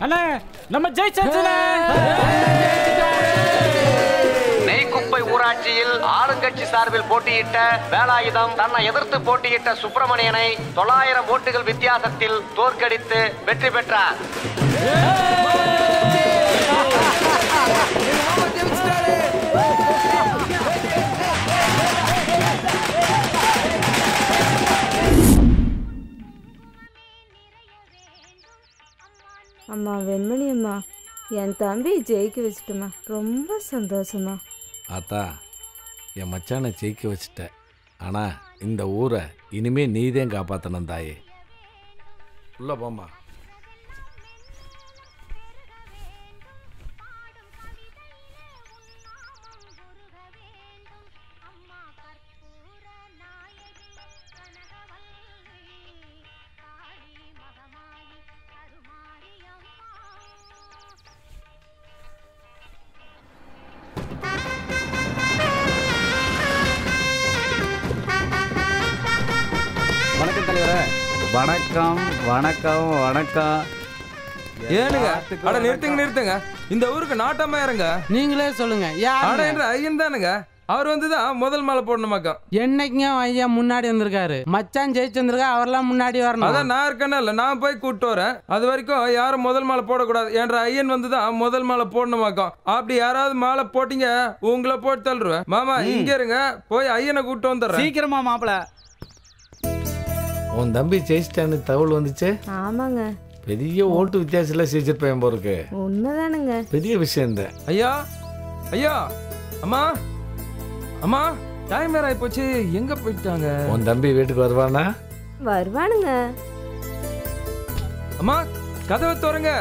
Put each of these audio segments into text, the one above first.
அண்ணே நம்ம ஜெயிச்சாச்சுனே. நெய்க்குப்பை ஊராட்சியில் ஆளுங்கட்சி சார்பில் போட்டியிட்ட வேலாயுதம் தன்னை எதிர்த்து போட்டியிட்ட சுப்பிரமணியனை 900 ஓட்டுகள் வித்தியாசத்தில் தோற்கடித்து வெற்றி பெற்றார். அம்மா வெண்மணி அம்மா, என் தம்பி ஜெயிக்க வச்சுட்டம்மா, ரொம்ப சந்தோஷமா. ஆத்தா, என் மச்சானை ஜெயிக்க வச்சுட்ட. ஆனால் இந்த ஊரை இனிமே நீதான் காப்பாற்றணும் தாயே. உள்ள போம்மா. வணக்கம் தலைவரே. வணக்கம் வணக்கம் வணக்கம். ஏனுங்க அட நிறுத்துங்க. இந்த ஊருக்கு நாட்டாம இருங்க. நீங்களே சொல்லுங்க. அட என்ற ஐயன் தானுங்க. அவர் வந்துதான் முதல் மாலை போடணுமாக்கா. என்னைக்குங்க ஐயா முன்னாடி வந்திருக்காரு. மச்சான் ஜெயிச்சு வந்திருக்கா, அவர்லாம் முன்னாடி வரணும். அதான் நான் இருக்கேன்னா இல்ல, நான் போய் கூப்பிட்டு வரேன். அது வரைக்கும் யாரும் முதல் மாலை போடக்கூடாது. என்ற ஐயன் வந்துதான் முதல் மாலை போடணுமாக்கம். அப்படி யாராவது மாலை போட்டீங்க உங்களை போட்டு தள்ளுருவேன். மாமா இங்க இருங்க, போய் ஐயனை கூப்பிட்டு வந்துடுறேன். சீக்கிரமா மாப்பிள. உன் தம்பி ஜெயிச்சிட்டான்னு தகவல் வந்துச்சு. ஆமாங்க, பெரிய ஓட்டு வித்தியாசத்தில் ஜெயிச்சிருப்பேன் போருக்கு. உண்மைதானுங்க. பெரிய விஷயம் இந்த. ஐயா ஐயா அம்மா அம்மா, டைம் வேற ஆயிப்போச்சு. எங்க போயிட்டாங்க? உன் தம்பி வீட்டுக்கு வருவானா? வருவானுங்க. அம்மா கதவை திறங்க.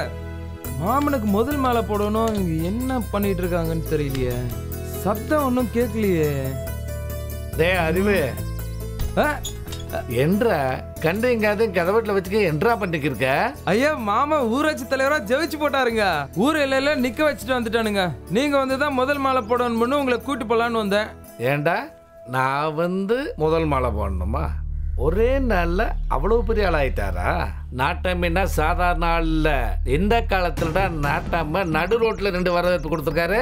மாமனுக்கு முதல் மாலை போடணும். என்ன பண்ணிட்டு இருக்காங்கன்னு தெரியலையே. சத்தம் ஒன்றும் கேட்கலையே. டே அறிவு, என்றா கண்டைங்காது கதவட்டில் வச்சுக்க என்றா பண்ணிட்டு இருக்க? ஐயா மாமா ஊராட்சி தலைவரா ஜெயிச்சு போட்டாருங்க. ஊர் எல்லையில நிக்க வச்சுட்டு வந்துட்டானுங்க. நீங்க வந்துதான் முதல் மாலை போடணும்னு உங்களை கூட்டு போலான்னு வந்தேன். ஏண்டா நான் முதல் மாலை போடணுமா? ஒரே நாள்ல அவ்வளவு பெரிய ஆள் ஆயிட்டாரா? நாட்டாமன்னா சாதாரண ஆள் இல்ல. எந்த காலத்துல நாட்டாம நடு ரோட்ல 2 வரவேற்பு கொடுத்துருக்காரு.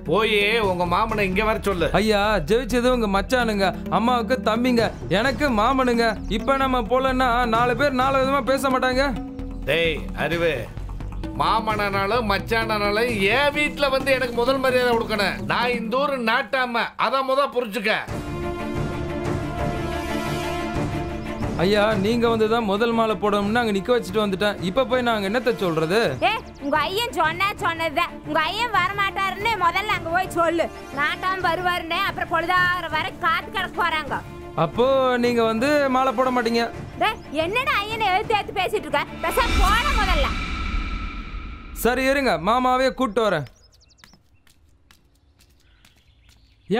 போய் உங்க மாமனை இங்க வர சொல்லு. ஐயா ஜெயிச்சது உங்க மச்சானுங்க, அம்மாவுக்கு தம்பிங்க, எனக்கு மாமனுங்க. இப்ப நம்ம போலன்னா 4 பேர் 4 விதமா பேச மாட்டாங்க. டேய் அறிவு, மாமனானாலும் மச்சானாலும் என் வீட்டுல எனக்கு முதல் மரியாதை கொடுக்கணும். நான் இந்த ஊர் நாட்டாம, அத புரிஞ்சுக்க. ஐயா நீங்க வந்துதான் முதல் மாலை போடணும்னு அங்க நிக்க வச்சுட்டு வந்துட்டேன். இப்ப போய் நாங்க என்னத்த சொல்றது? உங்க ஐயன் சொன்னதுதான். உங்க ஐயன் வரமாட்டாருன்னு முதல்ல அங்க போய் சொல்லு. நாட்டாம வருவாருன்னு அப்புறம் பொழுதாகிற வரை காத்து கிடக்க போறாங்க. அப்போ நீங்க மாலை போட மாட்டீங்க. என்னடா ஐயனை எழுத்து பேசிட்டு இருக்க? பேசாம போட முதல்ல. சரி இருங்க, மாமாவே கூப்பிட்டு வரேன்.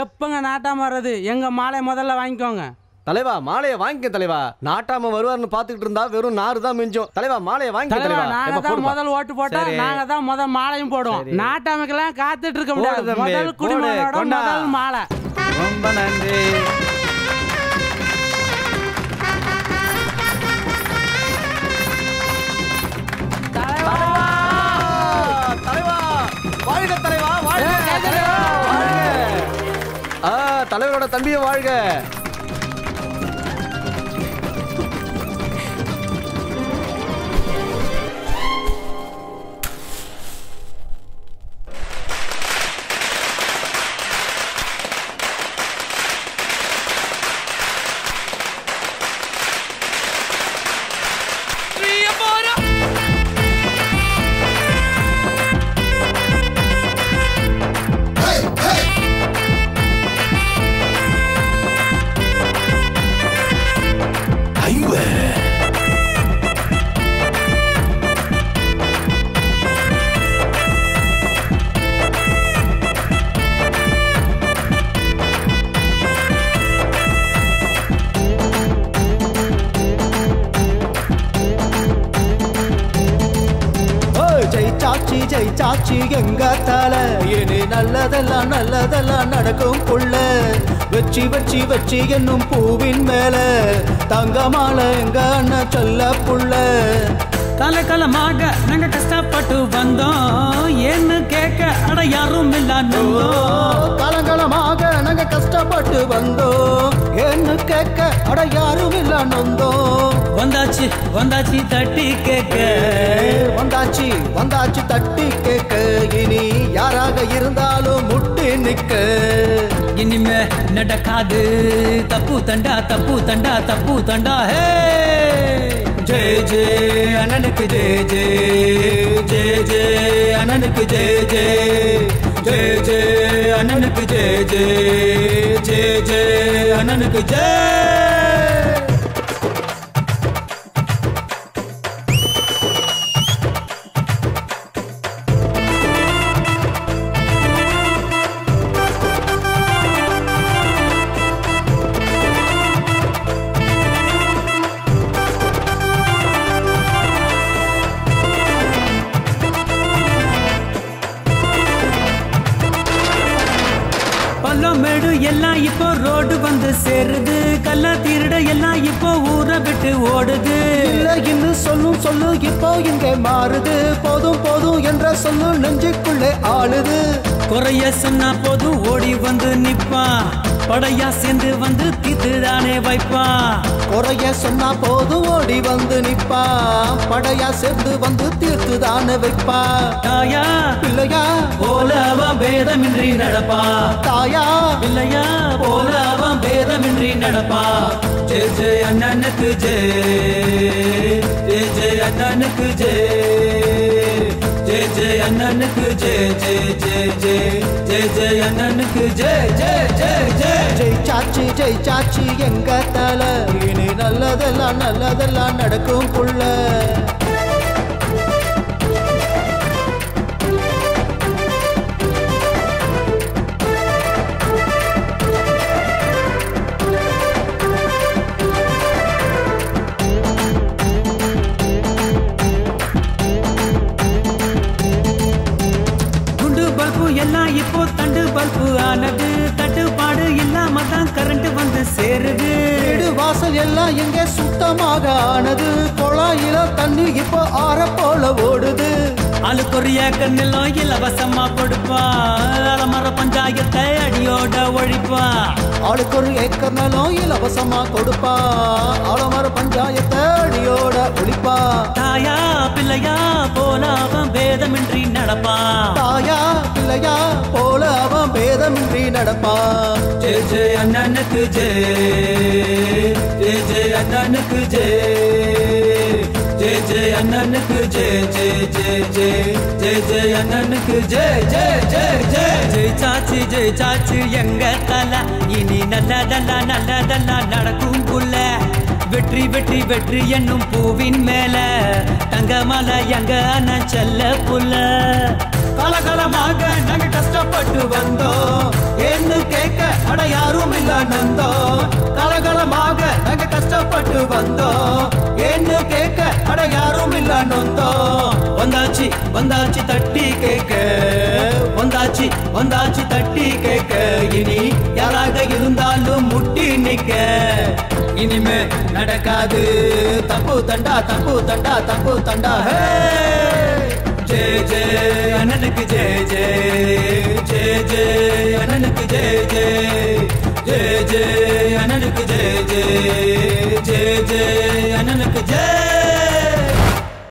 எப்பங்க நாட்டாம வர்றது? எங்க மாலை முதல்ல வாங்கிக்கோங்க. தலைவா மாலையை வாங்கிக்க தலைவா. நாட்டாம வருவார்னு பாத்துக்கிட்டு இருந்தா வெறும் நாறு தான் மிஞ்சும். தலைவா மாலையை வாங்கிக்க தலைவா. நாங்க தான் முதல் ஓட்டு போட்டா, நாங்க தான் முதல் மாலையும் போடுவோம். நாட்டாமைக்கெல்லாம் காத்துட்டு இருக்க முடியாது. முதல் குடிமகனோட முதல் மாலை. ரொம்ப நன்றி. தலைவரோட தம்பியை வாழ்க. ஜெயிச்சாச்சி எங்க தலை. இனி நல்லதெல்லாம் நடக்கும் புள்ள. வச்சி என்னும் பூவின் மேல தங்கமால எங்க அண்ணன் சொல்ல புள்ள. காலகாலமாக நாங்க கஷ்டப்பட்டு வந்தோம் ஏன்னு கேட்க அட யாரும் இல்ல நொந்தோம் காலகாலமாக நாங்க கஷ்டப்பட்டு வந்தோம் ஏன்னு கேட்க அட யாரும் இல்ல நொந்தோம் வந்தாச்சு வந்தாச்சு தட்டி கேட்க வந்தாச்சு வந்தாச்சு தட்டி கேட்க இனி யாராக இருந்தாலும் முட்டி நிக்க இனிமே நடக்காது தப்பு தண்டா தப்பு தண்டா தப்பு தண்டா ஹே ஜெய ஜெய அண்ணனுக்கு ஜெய ஜெய ஜெய ஜெய அண்ணனுக்கு ஜெய ஜெய ஜெய ஜெய அண்ணனுக்கு ஜெய ஜெய ஜெய ஜெய அண்ணனுக்கு ஜெய மேடு எல்லாம் இப்போ ரோடு வந்து சேருது கல்லா திருட எல்லாம் இப்போ ஊரை விட்டு ஓடுது இல்ல இன்னும் சொல்லும் சொல்லு இப்போ இங்கே மாறுது போதும் போதும் என்ற சொல்லு நெஞ்சுக்குள்ளே ஆளுது குறைய சொன்னா போதும் ஓடி வந்து நிப்பான் படையா சேர்ந்து வந்து தீத்துதானே வைப்பான் குறைய சொன்னா போதும் ஓடி வந்து நிப்பா படையா சேர்ந்து வந்து தீர்த்துதானே வைப்பா தாயா இல்லையா போல அவன் பேதமின்றி நடப்பா தாயா இல்லையா போல அவன் பேதமின்றி நடப்பா ஜெய ஜெய அண்ணனுக்கு ஜெய ஜெய ஜெய அண்ணனுக்கு ஜெய ஜெய ஜெய அண்ணனுக்கு ஜெய ஜெய ஜெய ஜெய ஜெய ஜெய அண்ணனுக்கு ஜெய ஜெய ஜெய ஜெய ஜெய் சாச்சி எங்க தல இனி நல்லதெல்லாம் நல்லதெல்லாம் நடக்கும் புள்ள எல்லாம் இப்போ தண்டு பல்பு ஆனது தட்டுப்பாடு இல்லாம தான் கரண்ட் வந்து சேருது வீடு வாசல் எல்லாம் எங்க சுத்தமாக ஆனது குழாயில தண்ணி இப்போ ஆற போல ஓடுது ஆளுக்கு ஒரு ஏக்கர் நிலம் இலவசமா கொடுப்பா அலமர பஞ்சாயத்தை அடியோட ஒழிப்பா ஆளுக்கு ஒரு ஏக்கர் நிலம் இலவசமா கொடுப்பா ஆலமர பஞ்சாயத்தை அடியோட ஒழிப்பா தாயா பிள்ளையா போல அவன் பேதமின்றி நடப்பா தாயா பிள்ளையா போல அவன் பேதமின்றி நடப்பா ஜெய ஜெய அண்ணனுக்கு ஜெய ஜெய ஜெய அண்ணனுக்கு ஜெய ஜெய ஜெய அண்ணனுக்கு ஜெய ஜெய ஜெய ஜெய ஜெய ஜெய அண்ணனுக்கு ஜெய ஜெய ஜெய ஜெய ஜெய சாச்சி எங்க தல இனி நல்லதெல்லாம் நல்லதெல்லாம் நடக்கும் புள்ள வெற்றி வெற்றி வெற்றி என்னும் பூவின் மேல தங்கமலை எங்க அண்ணன் செல்ல புள்ள காலகாலமாக நாங்க கஷ்டப்பட்டு வந்தோம் ஏன்னு கேட்க அட யாரும் இல்ல நந்தோம் காலகாலமாக நாங்க கஷ்டப்பட்டு வந்தோம் ஏன்னு கேட்க அட யாரும் இல்ல நொந்தோம் வந்தாச்சு வந்தாச்சு தட்டி கேட்க வந்தாச்சு வந்தாச்சு தட்டி கேட்க இனி யாராக இருந்தாலும் முட்டி நிக்க இனிமே நடக்காது தப்பு தண்டா தப்பு தண்டா தப்பு தண்டா ஹே ஜெய ஜெய அண்ணனுக்கு ஜெய ஜெய ஜெய ஜெய அண்ணனுக்கு ஜெய ஜெய ஜெய ஜெய அண்ணனுக்கு ஜெய ஜெய ஜெய ஜெய அண்ணனுக்கு ஜெய